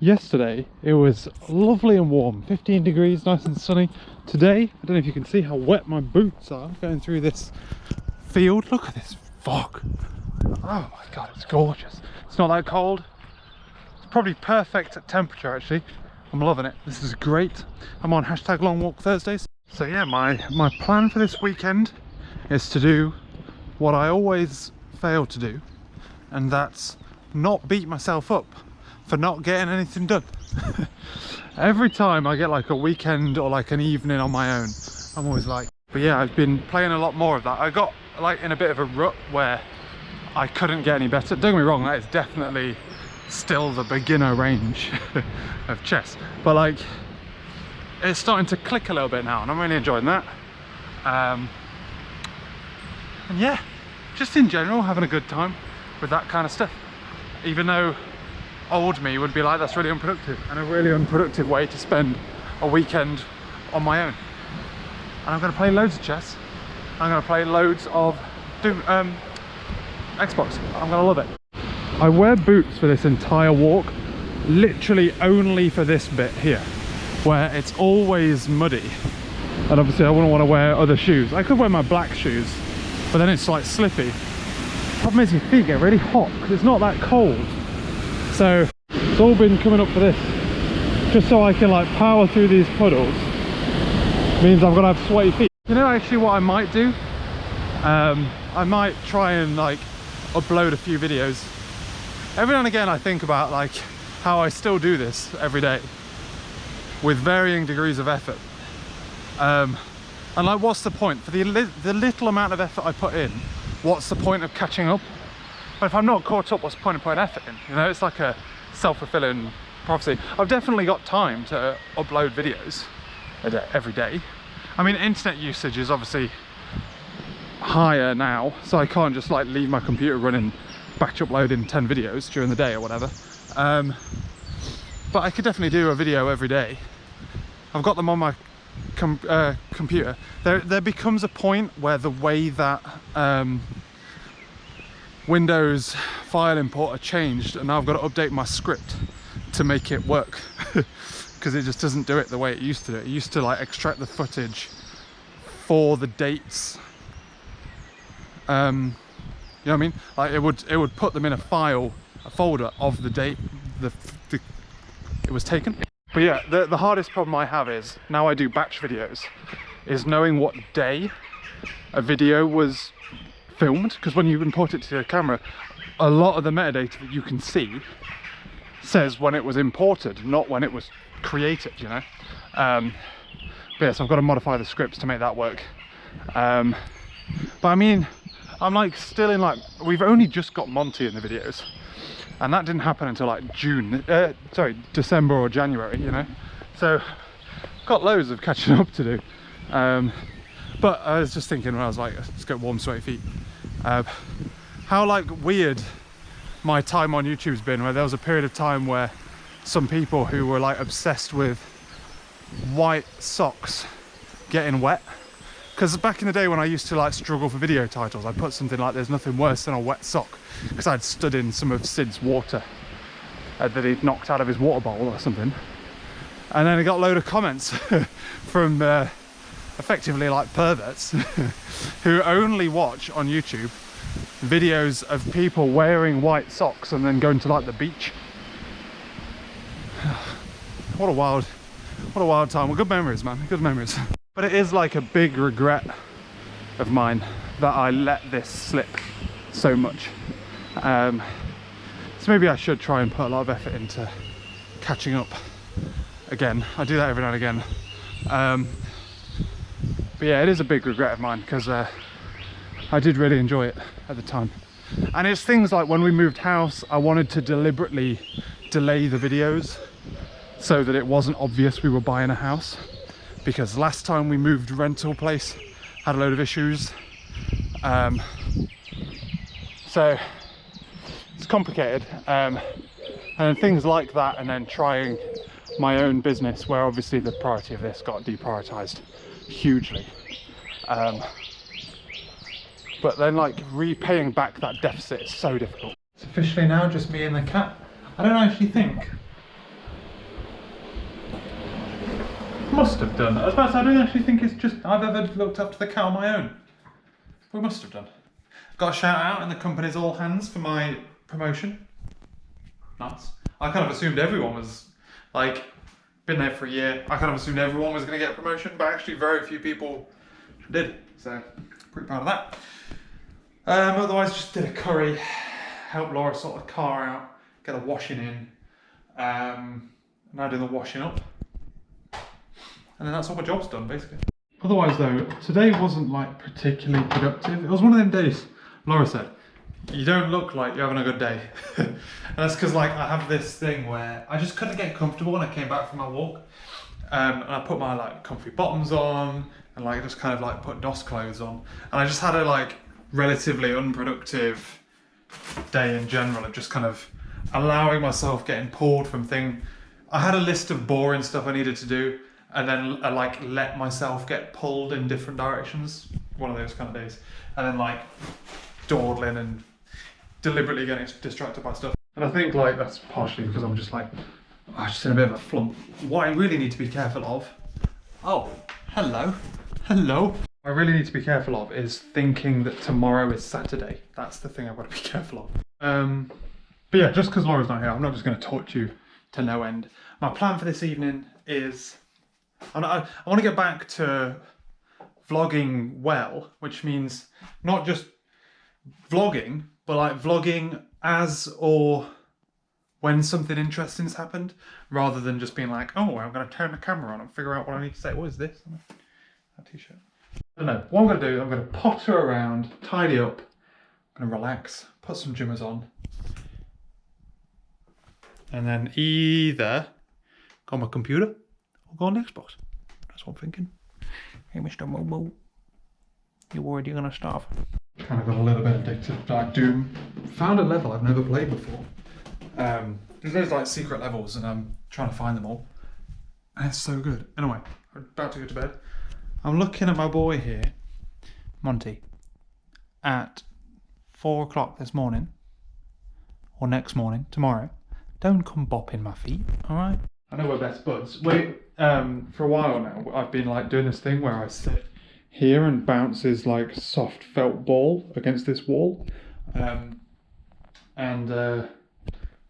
Yesterday it was lovely and warm, 15 degrees, nice and sunny. Today, I don't know if you can see how wet my boots are going through this field. Look at this fog. Oh my god, it's gorgeous. It's not that cold. It's probably perfect temperature actually. I'm loving it. This is great. I'm on hashtag long walk Thursdays. So yeah, my plan for this weekend is to do what I always fail to do, and that's not beat myself up for not getting anything done. Every time I get like a weekend or like an evening on my own, I'm always like, but yeah, I've been playing a lot more of that. I got like in a bit of a rut where I couldn't get any better. Don't get me wrong, that is definitely still the beginner range of chess, but like it's starting to click a little bit now and I'm really enjoying that. And yeah, just in general having a good time with that kind of stuff, even though old me would be like, that's really unproductive, and a really unproductive way to spend a weekend on my own. And I'm going to play loads of chess. I'm going to play loads of Xbox. I'm going to love it. I wear boots for this entire walk, literally only for this bit here, where it's always muddy. And obviously I wouldn't want to wear other shoes. I could wear my black shoes, but then it's like slippy. Problem is your feet get really hot because it's not that cold. So it's all been coming up for this, just so I can like power through these puddles. Means I've got to have sweaty feet. You know, actually what I might do, I might try and like upload a few videos. Every now and again I think about like how I still do this every day with varying degrees of effort, and like what's the point for the little amount of effort I put in? What's the point of catching up? But if I'm not caught up, what's the point of putting effort in? You know, it's like a self-fulfilling prophecy. I've definitely got time to upload videos every day. I mean, internet usage is obviously higher now, so I can't just like leave my computer running, batch uploading 10 videos during the day or whatever. But I could definitely do a video every day. I've got them on my computer. There becomes a point where the way that Windows file importer changed, and now I've got to update my script to make it work because it just doesn't do it the way it used to do. It used to like extract the footage for the dates. You know what I mean? Like it would put them in a folder of the date it was taken. But yeah, the hardest problem I have is, now I do batch videos, is knowing what day a video was filmed, because when you import it to your camera, a lot of the metadata that you can see says when it was imported, not when it was created, you know. But yeah, so I've got to modify the scripts to make that work. But I mean, I'm like still in like, we've only just got Monty in the videos, and that didn't happen until like December or January, you know. So got loads of catching up to do. But I was just thinking when I was like, let's get warm sweaty feet, how like weird my time on YouTube's been, where there was a period of time where some people who were like obsessed with white socks getting wet. Because back in the day when I used to like struggle for video titles, I'd put something like, there's nothing worse than a wet sock, because I'd stood in some of Sid's water that he'd knocked out of his water bowl or something. And then I got a load of comments from effectively like perverts who only watch on YouTube videos of people wearing white socks and then going to like the beach. What a wild time. Well, good memories, man, good memories. But it is like a big regret of mine that I let this slip so much. So maybe I should try and put a lot of effort into catching up again. I do that every now and again. But yeah, it is a big regret of mine, because I did really enjoy it at the time. And it's things like when we moved house, I wanted to deliberately delay the videos so that it wasn't obvious we were buying a house, because last time we moved rental place had a load of issues. So it's complicated, and things like that, and then trying my own business, where obviously the priority of this got deprioritized hugely. But then like repaying back that deficit is so difficult. It's officially now just me and the cat. I don't actually think Must have done. I was about to say, I don't actually think it's just I've ever looked up to the cat on my own. We must have done. Got a shout out in the company's all hands for my promotion. Nice. I kind of assumed everyone was, like, been there for a year. I kind of assumed everyone was going to get a promotion, but actually very few people did. So, pretty proud of that. Otherwise, just did a curry, helped Laura sort the car out, get the washing in, now doing the washing up. And then that's all my job's done, basically. Otherwise though, today wasn't like particularly productive. It was one of them days, Laura said, you don't look like you're having a good day. And that's because like I have this thing where I just couldn't get comfortable when I came back from my walk. And I put my like comfy bottoms on and like just kind of like put DOS clothes on. And I just had a like relatively unproductive day in general of just kind of allowing myself getting pulled from thing. I had a list of boring stuff I needed to do, and then I like let myself get pulled in different directions. One of those kind of days. And then like dawdling and deliberately getting distracted by stuff. And I think like that's partially because I'm just like, I'm just in a bit of a flump. What I really need to be careful of, oh, hello. I really need to be careful of is thinking that tomorrow is Saturday. That's the thing I've got to be careful of. But yeah, just because Laura's not here, I'm not just going to torture you to no end. My plan for this evening is, I want to get back to vlogging well, which means not just vlogging, but like vlogging as or when something interesting's happened, rather than just being like, oh, I'm going to turn the camera on and figure out what I need to say. What is this? That t-shirt. I don't know. What I'm going to do, I'm going to potter around, tidy up, I'm going to relax, put some Jimmers on, and then either go on my computer or go on the Xbox. That's what I'm thinking. Hey, Mr. Momo, you worried you're going to starve? Kind of got a little bit addicted to like Doom. Found a level I've never played before. There's like secret levels and I'm trying to find them all. And it's so good. Anyway, I'm about to go to bed. I'm looking at my boy here, Monty, at 4 o'clock this morning, or next morning, tomorrow. Don't come bopping my feet, alright? I know we're best buds. Wait, for a while now, I've been like doing this thing where I sit here and bounce his like soft felt ball against this wall. I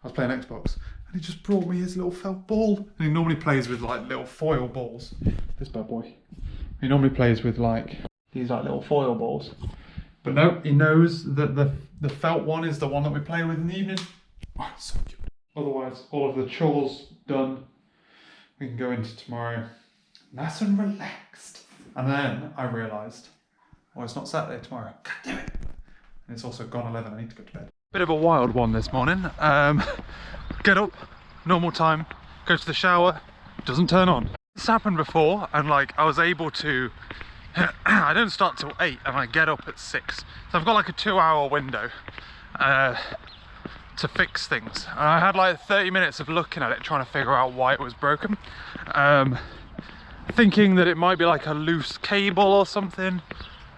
was playing Xbox and he just brought me his little felt ball. And he normally plays with like little foil balls. This bad boy. He normally plays with like these like little foil balls. But no, he knows that the felt one is the one that we play with in the evening. Oh, it's so cute. Otherwise, all of the chores done. We can go into tomorrow nice and relaxed. And then I realised, oh, it's not Saturday tomorrow. God damn it. And it's also gone 11, I need to go to bed. Bit of a wild one this morning. Get up, normal time, go to the shower, doesn't turn on. This happened before and like I was able to, I don't start till 8 and I get up at 6. So I've got like a 2-hour window to fix things. And I had like 30 minutes of looking at it trying to figure out why it was broken. Thinking that it might be like a loose cable or something.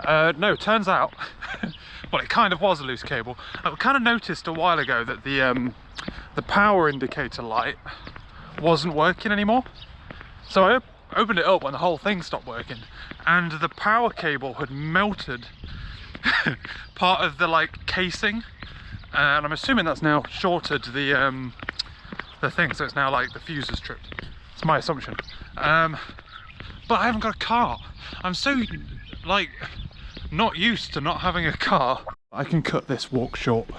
No, turns out, well, it kind of was a loose cable. I kind of noticed a while ago that the power indicator light wasn't working anymore. So I opened it up when the whole thing stopped working, and the power cable had melted part of the like casing, and I'm assuming that's now shorted the thing, so it's now like the fuse is tripped. It's my assumption. But I haven't got a car. I'm so like not used to not having a car. I can cut this walk short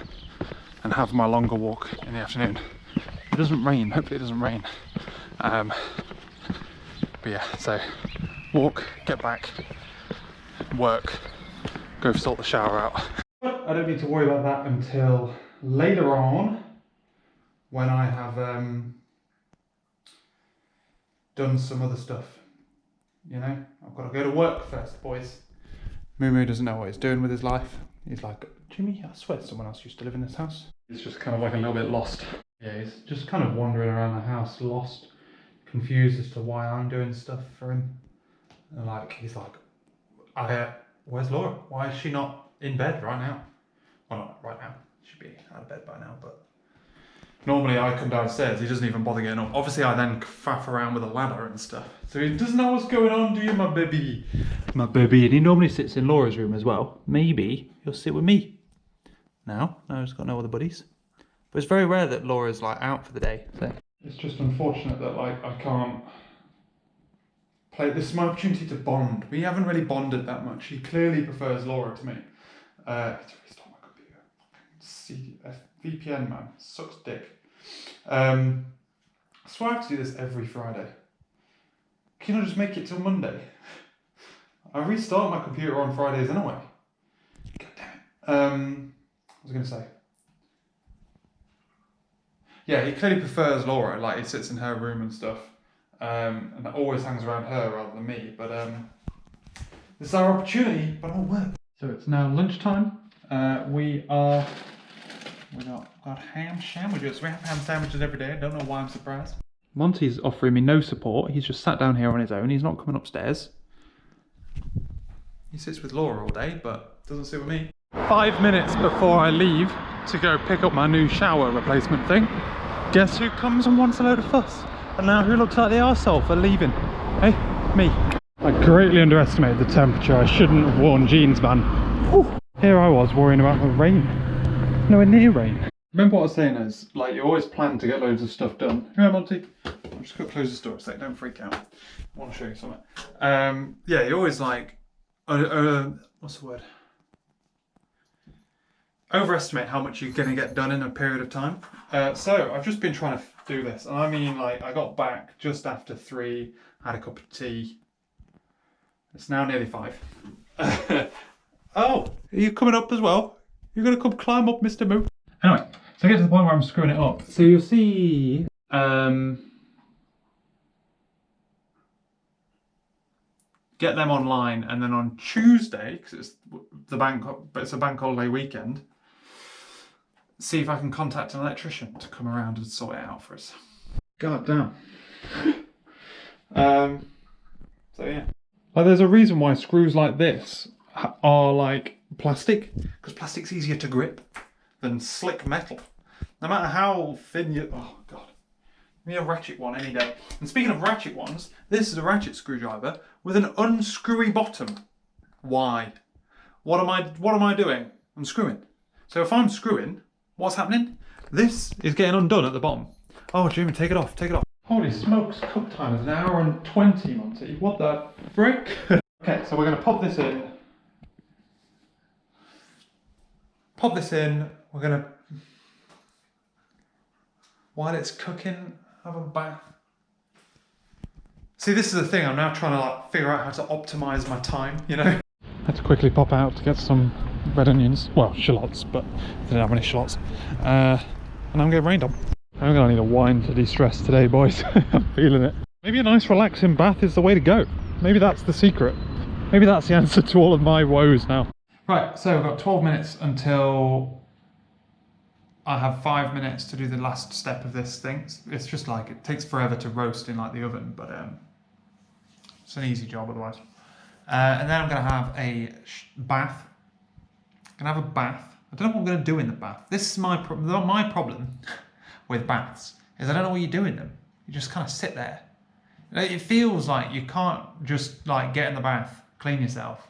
and have my longer walk in the afternoon. It doesn't rain, hopefully it doesn't rain. But yeah, so walk, get back, work, go sort the shower out. But I don't need to worry about that until later on when I have done some other stuff. You know, I've got to go to work first, boys. Moo doesn't know what he's doing with his life. He's like, Jimmy, I swear someone else used to live in this house. He's just kind of like a little bit lost. Yeah, he's just kind of wandering around the house, lost, confused as to why I'm doing stuff for him. And like, he's like, where's Laura? Why is she not in bed right now? Well, not right now. She'd be out of bed by now, but Normally I come downstairs, he doesn't even bother getting up. Obviously I then faff around with a ladder and stuff. So he doesn't know what's going on, do you, my baby? My baby. And he normally sits in Laura's room as well. Maybe he'll sit with me. Now he's got no other buddies. But it's very rare that Laura's like out for the day. So. It's just unfortunate that like I can't play. This is my opportunity to bond. We haven't really bonded that much. He clearly prefers Laura to me. It's restart my computer. VPN, man, sucks dick. I swear I have to do this every Friday. Can I just make it till Monday? I restart my computer on Fridays anyway. God damn it. What was I going to say? Yeah, he clearly prefers Laura. Like, he sits in her room and stuff, and always hangs around her rather than me. But this is our opportunity, but it'll work. So it's now lunchtime. We got ham sandwiches. We have ham sandwiches every day. I don't know why I'm surprised. Monty's offering me no support. He's just sat down here on his own. He's not coming upstairs. He sits with Laura all day, but doesn't sit with me. 5 minutes before I leave to go pick up my new shower replacement thing, guess who comes and wants a load of fuss? And now who looks like the arsehole for leaving? Hey, me. I greatly underestimated the temperature. I shouldn't have worn jeans, man. Whew. Here I was worrying about the rain. Nowhere near rain. Remember what I was saying is, like, you always plan to get loads of stuff done. Yeah, Monty. I'm just going to close the door a sec, don't freak out. I want to show you something. Yeah, you always like, what's the word? Overestimate how much you're going to get done in a period of time. So I've just been trying to do this, and I mean, like, I got back just after 3, had a cup of tea. It's now nearly 5. Oh, are you coming up as well? You're going to come climb up, Mr. Moo? Anyway, so I get to the point where I'm screwing it up. So you'll see, get them online, and then on Tuesday, because it's a bank holiday weekend, see if I can contact an electrician to come around and sort it out for us. God damn. So yeah. Like, there's a reason why screws like this are like plastic, because plastic's easier to grip than slick metal. No matter how thin you... Oh, God. Give me a ratchet one any day. And speaking of ratchet ones, this is a ratchet screwdriver with an unscrewy bottom. Why? What am I doing? I'm screwing. So if I'm screwing, what's happening? This is getting undone at the bottom. Oh, Jimmy, take it off, take it off. Holy smokes, cook time is 1 hour and 20, Monty. What the frick? Okay, so we're going to pop this in. Pop this in. We're going to, while it's cooking, have a bath. See, this is the thing. I'm now trying to like figure out how to optimize my time, you know? I had to quickly pop out to get some red onions. Well, shallots, but I didn't have any shallots. And I'm getting rained on. I'm going to need a wine to de-stress today, boys. I'm feeling it. Maybe a nice relaxing bath is the way to go. Maybe that's the secret. Maybe that's the answer to all of my woes now. Right, so we've got 12 minutes until I have 5 minutes to do the last step of this thing. It's just like, it takes forever to roast in like the oven, but it's an easy job otherwise. And then I'm going to have a bath. I'm going to have a bath. I don't know what I'm going to do in the bath. This is my problem with baths, is I don't know what you do in them. You just kind of sit there. It feels like you can't just like get in the bath, clean yourself,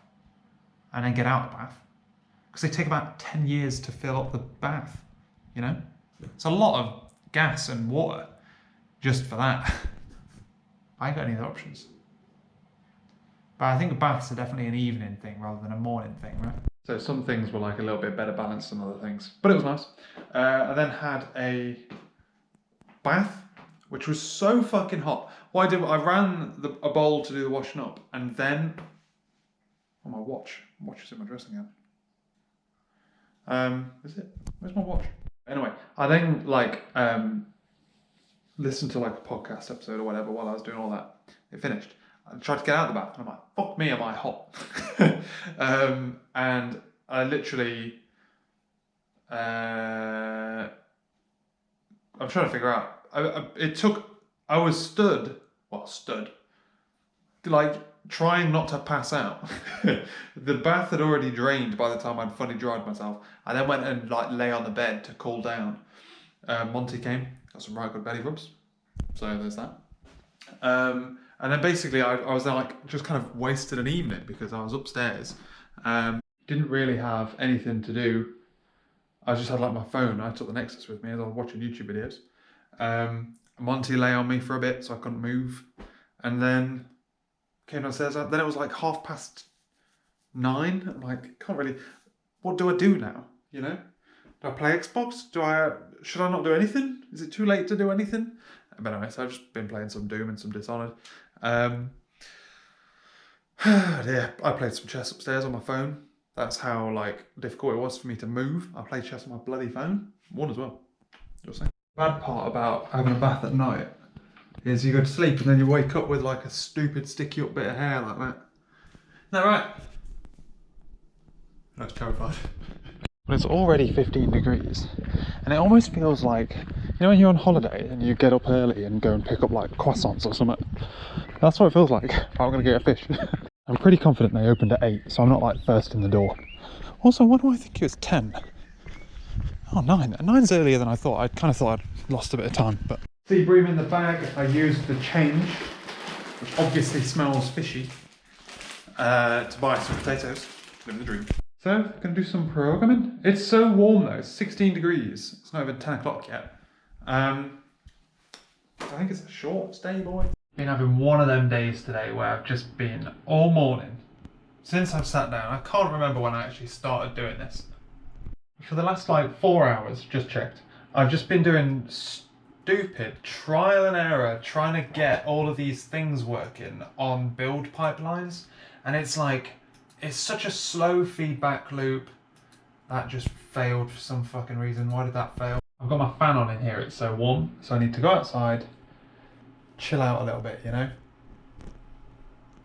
and then get out of the bath. Because they take about 10 years to fill up the bath, you know? It's a lot of gas and water just for that. I ain't got any other options. But I think baths are definitely an evening thing rather than a morning thing, right? So some things were like a little bit better balanced than other things, but it was nice. I then had a bath, which was so fucking hot. What I did, I ran a bowl to do the washing up, and then, oh, my watch. My watch is in my dressing gown. Is it? Where's my watch? Anyway, I then like listened to like a podcast episode or whatever while I was doing all that. It finished. I tried to get out of the bath, and I'm like, fuck me, am I hot? And I literally, I'm trying to figure out. I was stood, like trying not to pass out. The bath had already drained by the time I'd fully dried myself. I then went and like lay on the bed to cool down. Monty came, got some right good belly rubs. So there's that. And then basically I was there like just kind of wasted an evening because I was upstairs. Didn't really have anything to do. I just had like my phone. I took the Nexus with me as I was watching YouTube videos. Monty lay on me for a bit so I couldn't move. And then came downstairs. Then it was like 9:30. I'm like, can't really, what do I do now? You know? Do I play Xbox? Should I not do anything? Is it too late to do anything? But anyway, so I've just been playing some Doom and some Dishonored. Yeah, I played some chess upstairs on my phone. That's how like difficult it was for me to move. I played chess on my bloody phone. Won as well. Just saying. The bad part about having a bath at night is you go to sleep and then you wake up with like a stupid sticky up bit of hair like that. Isn't that right? I was terrified. But it's already 15 degrees and it almost feels like, you know when you're on holiday and you get up early and go and pick up like croissants or something? That's what it feels like if I'm going to get a fish. I'm pretty confident they opened at 8, so I'm not like first in the door. Also, what do I think it was 10? Oh, 9. 9's earlier than I thought. I kind of thought I'd lost a bit of time, but... Sea bream in the bag. I used the change, which obviously smells fishy, to buy some potatoes. Living the dream. So, gonna do some programming. It's so warm though, it's 16 degrees. It's not even 10 o'clock yet. I think it's a short day, boy. Been having one of them days today where I've just been all morning, since I've sat down, I can't remember when I actually started doing this. For the last like 4 hours, just checked, I've just been doing stupid trial and error, trying to get all of these things working on build pipelines. And it's like, it's such a slow feedback loop. That just failed for some fucking reason. Why did that fail? I've got my fan on in here, it's so warm, so I need to go outside, chill out a little bit, you know?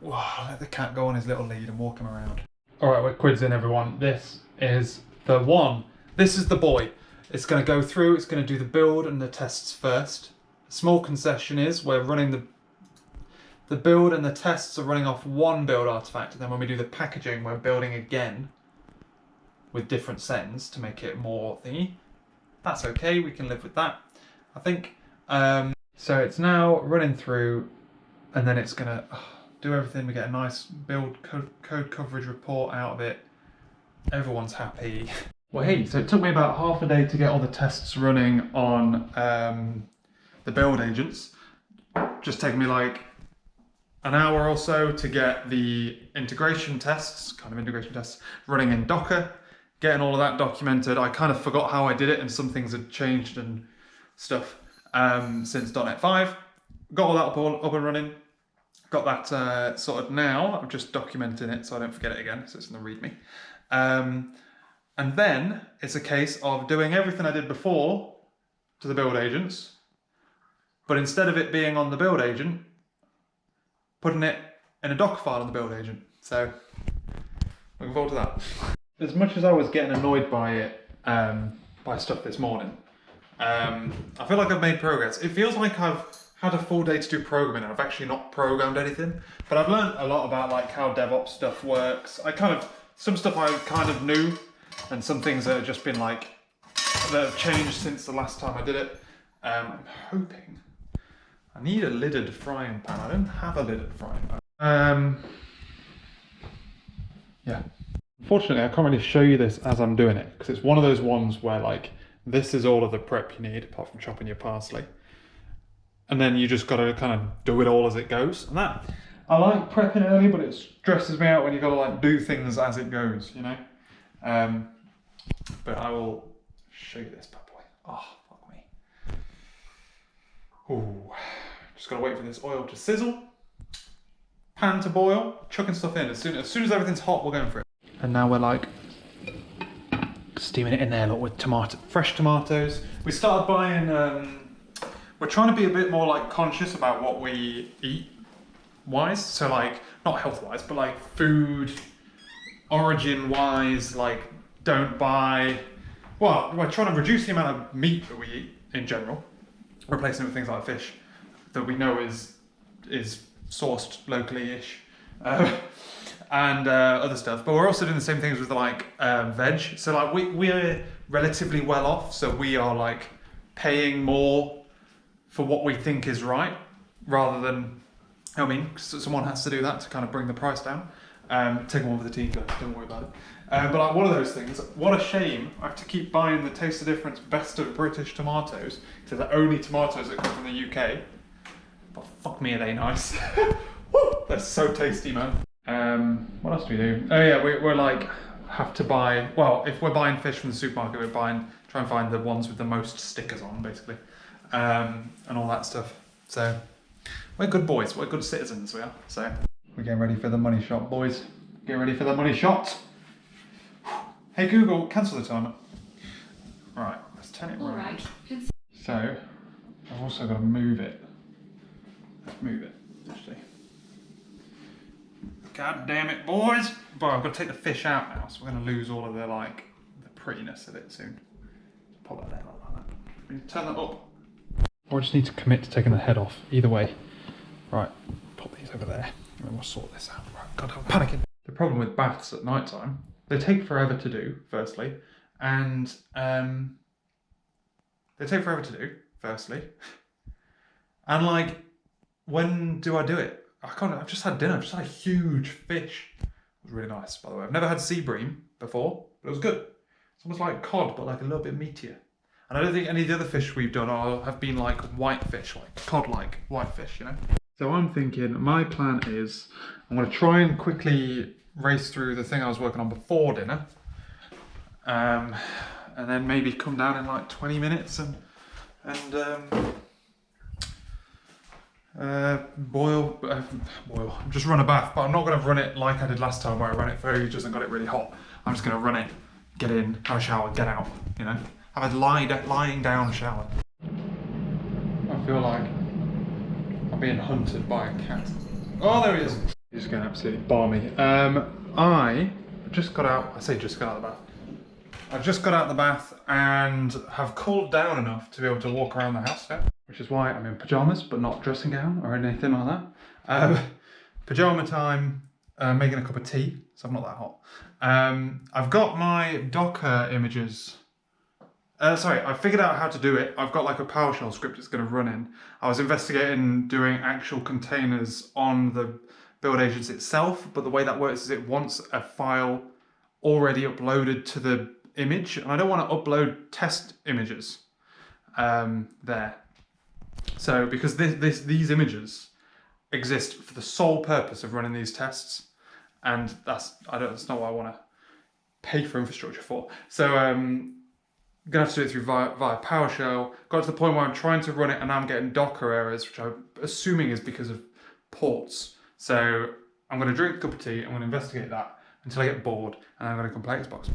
Whoa, let the cat go on his little lead and walk him around. Alright, we're quids in, everyone. This is the one. This is the boy. It's going to go through, it's going to do the build and the tests first. The small concession is we're running the build and the tests are running off one build artifact, and then when we do the packaging, we're building again with different settings to make it more thingy. That's okay, we can live with that, I think. So it's now running through, and then it's gonna do everything. We get a nice build code coverage report out of it. Everyone's happy. Well, hey, so it took me about half a day to get all the tests running on the build agents. Just taken me like an hour or so to get the integration tests, running in Docker, getting all of that documented. I kind of forgot how I did it, and some things had changed and stuff since .NET 5. Got all that up and running. Got that sorted now. I'm just documenting it so I don't forget it again, so it's in the README. And then it's a case of doing everything I did before to the build agents, but instead of it being on the build agent, putting it in a Docker file on the build agent. So, looking forward to that. As much as I was getting annoyed by it, by stuff this morning, I feel like I've made progress. It feels like I've had a full day to do programming and I've actually not programmed anything, but I've learned a lot about like how DevOps stuff works. Some stuff I kind of knew, and some things that have just been like, that have changed since the last time I did it. I'm hoping. I need a lidded frying pan. I don't have a lidded frying pan. Yeah. Unfortunately, I can't really show you this as I'm doing it, because it's one of those ones where like, this is all of the prep you need, apart from chopping your parsley. And then you just gotta kind of do it all as it goes. And that, I like prepping early, but it stresses me out when you gotta like do things as it goes, you know? But I will show you this bad boy. Oh, fuck me. Ooh. Just gotta wait for this oil to sizzle. Pan to boil, chucking stuff in. As soon as everything's hot, we're going for it. And now we're like steaming it in there, look, with fresh tomatoes. We started buying, we're trying to be a bit more like conscious about what we eat wise. So like, not health wise, but like food origin wise, like don't buy, well, we're trying to reduce the amount of meat that we eat in general, replacing it with things like fish that we know is sourced locally-ish, and other stuff. But we're also doing the same things with like veg. So like we're relatively well off, so we are like paying more for what we think is right, rather than, I mean, someone has to do that to kind of bring the price down. Take one with the tea, guys, don't worry about it. But like one of those things, what a shame I have to keep buying the Taste the Difference Best of British tomatoes. They're the only tomatoes that come from the UK. But fuck me, are they nice. Woo, they're so tasty, man. What else do we do? Oh yeah, we're like, have to buy, well, if we're buying fish from the supermarket, we're try and find the ones with the most stickers on, basically. And all that stuff. So, we're good boys, we're good citizens, we are. So, we're getting ready for the money shot, boys. Get ready for the money shot. Hey Google, cancel the timer. Right, let's turn it around. Right. So, I've also got to move it. Let's move it, actually. God damn it, boys! But I've got to take the fish out now, so we're going to lose all of the, like, the prettiness of it soon. Pull that down like that. We need to turn that up. Or I just need to commit to taking the head off, either way. Right, pop these over there, and then we'll sort this out. Right, God, I'm panicking. The problem with baths at night time, they take forever to do, firstly, and and like, when do I do it? I can't. I've just had dinner. I've just had a huge fish. It was really nice, by the way. I've never had sea bream before, but it was good. It's almost like cod, but like a little bit meatier. And I don't think any of the other fish we've done have been like whitefish, like cod-like whitefish, you know? So I'm thinking, my plan is, I'm going to try and quickly race through the thing I was working on before dinner. And then maybe come down in like 20 minutes and boil, just run a bath. But I'm not going to run it like I did last time where I ran it for ages and got it really hot. I'm just going to run it, get in, have a shower, get out, you know? Have a lying down shower. I feel like I'm being hunted by a cat. Oh, there he is. He's going absolutely balmy. I just got out, I say just got out of the bath. I've just got out of the bath and have cooled down enough to be able to walk around the house now, which is why I'm in pyjamas, but not dressing gown or anything like that. Pyjama time, making a cup of tea, so I'm not that hot. I've got my Docker images. I figured out how to do it. I've got like a PowerShell script it's going to run in. I was investigating doing actual containers on the build agents itself, but the way that works is it wants a file already uploaded to the image, and I don't want to upload test images there. So because these images exist for the sole purpose of running these tests, and that's not what I want to pay for infrastructure for. So I'm gonna have to do it through via PowerShell. Got to the point where I'm trying to run it and I'm getting Docker errors, which I'm assuming is because of ports. So I'm gonna drink a cup of tea, I'm gonna investigate that until I get bored, and I'm gonna come play Xbox.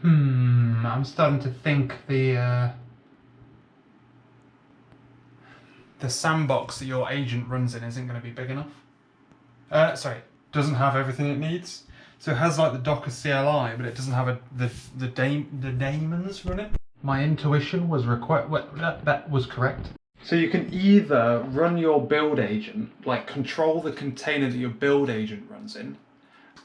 I'm starting to think the sandbox that your agent runs in isn't gonna be big enough. Doesn't have everything it needs. So it has like the Docker CLI, but it doesn't have the daemons running. My intuition was that was correct. So you can either run your build agent, like control the container that your build agent runs in,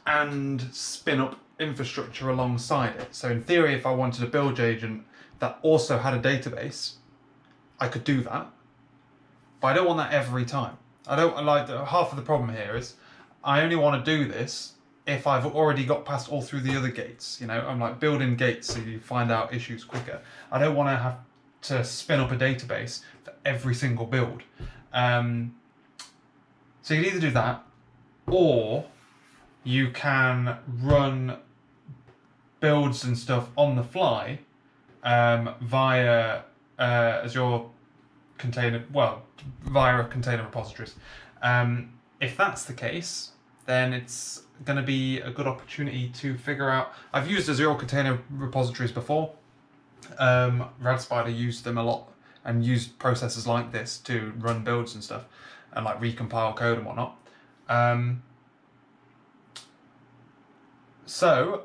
and spin up infrastructure alongside it. So in theory, if I wanted a build agent that also had a database, I could do that. But I don't want that every time. I don't like half of the problem here is I only want to do this if I've already got past all through the other gates. You know, I'm like building gates so you find out issues quicker. I don't want to have to spin up a database for every single build. So you can either do that, or you can run builds and stuff on the fly via Azure container, via container repositories. If that's the case, then it's going to be a good opportunity to figure out. I've used Azure container repositories before. RadSpider used them a lot and used processes like this to run builds and stuff and like recompile code and whatnot. So,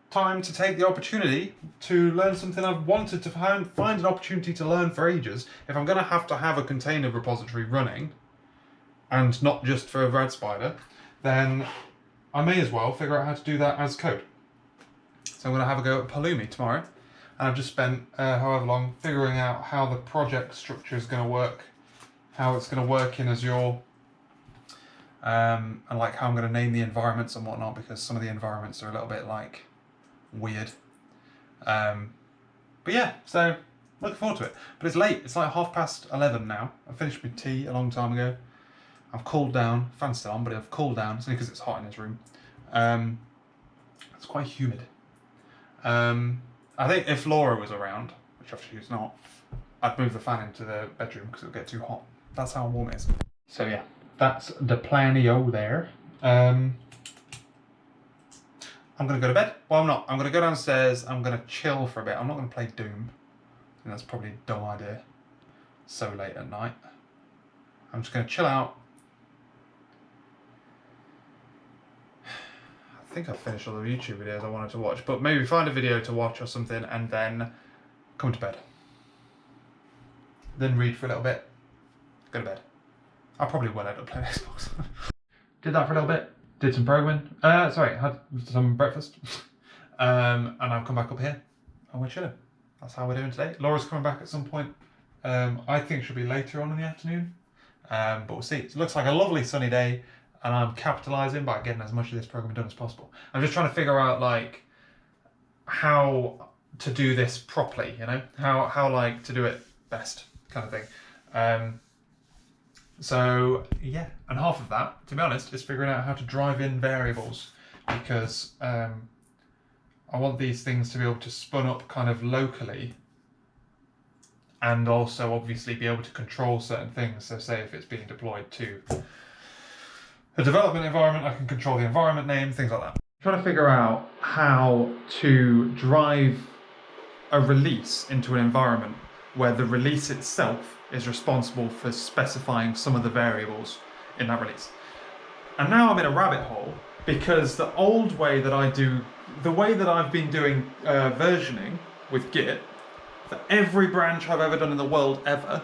time to take the opportunity to learn something I've wanted to find an opportunity to learn for ages. If I'm going to have a container repository running, and not just for RadSpider, then I may as well figure out how to do that as code. So I'm going to have a go at Pulumi tomorrow. And I've just spent however long figuring out how the project structure is going to work, how it's going to work in Azure, and like how I'm going to name the environments and whatnot, because some of the environments are a little bit like weird. But yeah, so looking forward to it. But it's late. It's like 11:30 now. I finished my tea a long time ago. I've cooled down. Fan's still on, but I've cooled down. It's only because it's hot in this room. It's quite humid. I think if Laura was around, which obviously she's not, I'd move the fan into the bedroom because it'll get too hot. That's how warm it is. So yeah, that's the plan-io there. I'm going to go to bed. Well, I'm not. I'm going to go downstairs. I'm going to chill for a bit. I'm not going to play Doom. I think that's probably a dumb idea. So late at night. I'm just going to chill out. I think I've finished all the YouTube videos I wanted to watch, but maybe find a video to watch or something and then come to bed. Then read for a little bit. Go to bed. I probably will end up playing Xbox. Did that for a little bit. Did some programming. Had some breakfast. And I've come back up here and we're chilling. That's how we're doing today. Laura's coming back at some point. I think she'll be later on in the afternoon. But we'll see. It looks like a lovely sunny day and I'm capitalising by getting as much of this programming done as possible. I'm just trying to figure out like how to do this properly, you know? How like to do it best kind of thing. So yeah, and half of that, to be honest, is figuring out how to drive in variables because I want these things to be able to spun up kind of locally and also obviously be able to control certain things. So say if it's being deployed to a development environment, I can control the environment name, things like that. I'm trying to figure out how to drive a release into an environment where the release itself is responsible for specifying some of the variables in that release. And now I'm in a rabbit hole because the old way that I do, the way that I've been doing versioning with Git for every branch I've ever done in the world ever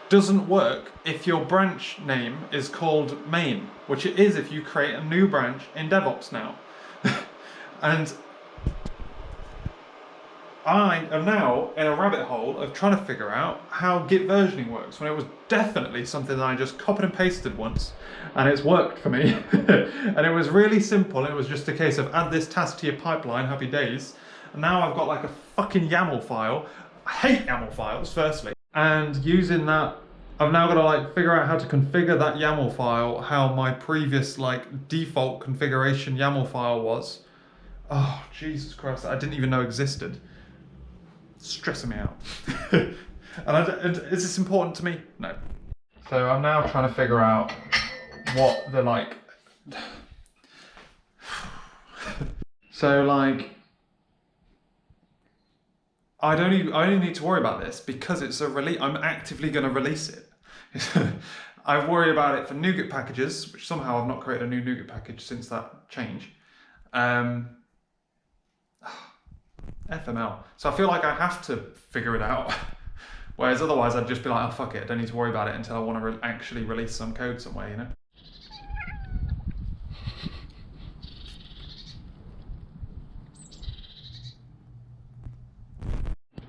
doesn't work if your branch name is called main, which it is if you create a new branch in DevOps now. And I am now in a rabbit hole of trying to figure out how Git versioning works, when it was definitely something that I just copied and pasted once, and it's worked for me. And it was really simple. It was just a case of add this task to your pipeline, happy days. And now I've got like a fucking YAML file. I hate YAML files, firstly. And using that, I've now got to like figure out how to configure that YAML file, how my previous like default configuration YAML file was. Oh, Jesus Christ, I didn't even know existed. Stressing me out. And is this important to me? No. So I'm now trying to figure out what the like... So like... I only need to worry about this because it's a release. I'm actively going to release it. I worry about it for NuGet packages, which somehow I've not created a new NuGet package since that change. FML. So I feel like I have to figure it out. Whereas otherwise I'd just be like, oh fuck it, I don't need to worry about it until I want to actually release some code somewhere, you know?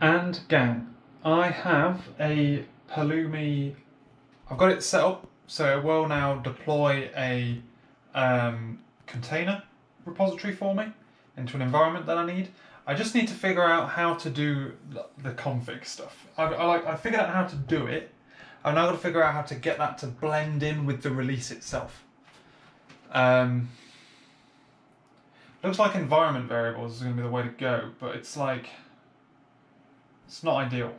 And gang, I have a Pulumi, I've got it set up so it will now deploy a container repository for me into an environment that I need. I just need to figure out how to do the config stuff. I figured out how to do it. I've now got to figure out how to get that to blend in with the release itself. Looks like environment variables is going to be the way to go, but it's like, it's not ideal.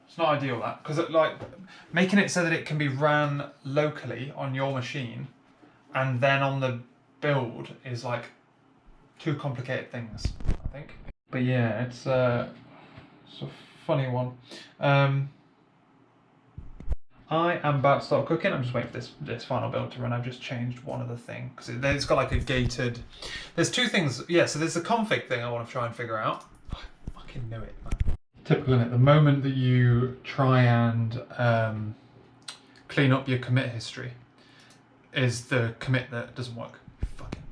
It's not ideal that, because like making it so that it can be ran locally on your machine and then on the build is like two complicated things, I think. But yeah, it's a funny one. I am about to start cooking. I'm just waiting for this final build to run. I've just changed one other thing because it's got like a gated. There's two things. Yeah, so there's a config thing I want to try and figure out. I fucking knew it, man. Typical, isn't it? The moment that you try and clean up your commit history is the commit that doesn't work. Fucking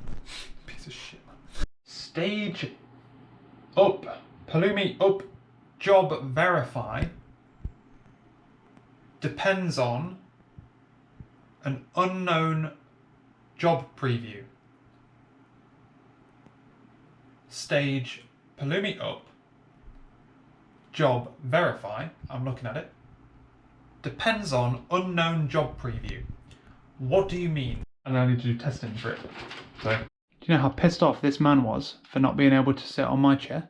piece of shit, man. Stage up. Palumi up. Job verify depends on an unknown job preview. Stage Palumi up. Job verify, I'm looking at it, depends on unknown job preview. What do you mean? And I need to do testing for it. So, do you know how pissed off this man was for not being able to sit on my chair?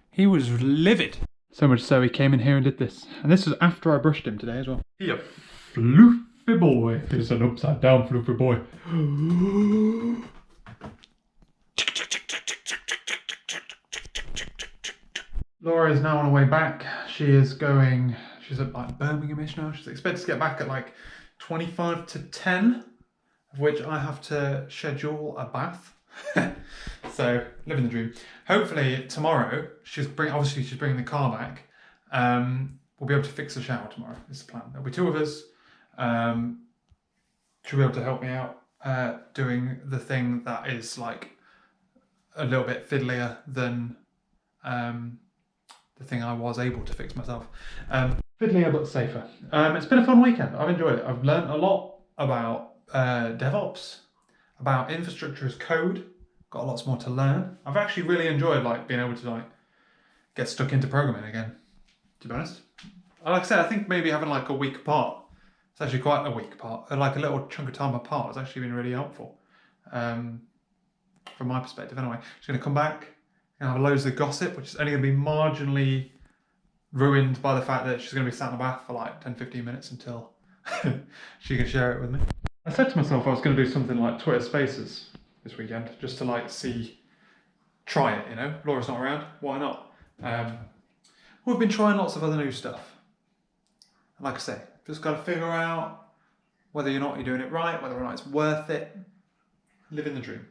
He was livid. So much so he came in here and did this. And this was after I brushed him today as well. He a floofy boy. He's an upside down floofy boy. Laura is now on her way back. She's at like Birmingham-ish now. She's expected to get back at like 25 to 10, of which I have to schedule a bath. So, living the dream. Hopefully tomorrow, she's bringing the car back. We'll be able to fix the shower tomorrow, is the plan. There'll be two of us. She'll be able to help me out doing the thing that is like a little bit fiddlier than the thing I was able to fix myself. Fiddlier but safer. It's been a fun weekend. I've enjoyed it. I've learned a lot about DevOps, about infrastructure as code. Got lots more to learn. I've actually really enjoyed like being able to like get stuck into programming again, to be honest. Like I said, I think maybe having like a week apart, it's actually quite a week apart, like a little chunk of time apart has actually been really helpful. From my perspective anyway. She's going to come back and have loads of gossip, which is only going to be marginally ruined by the fact that she's going to be sat in the bath for like 10-15 minutes until she can share it with me. I said to myself I was going to do something like Twitter Spaces this weekend, just to like try it, you know. Laura's not around, why not? We've been trying lots of other new stuff. And like I say, just got to figure out whether or not you're doing it right, whether or not it's worth it. Living the dream.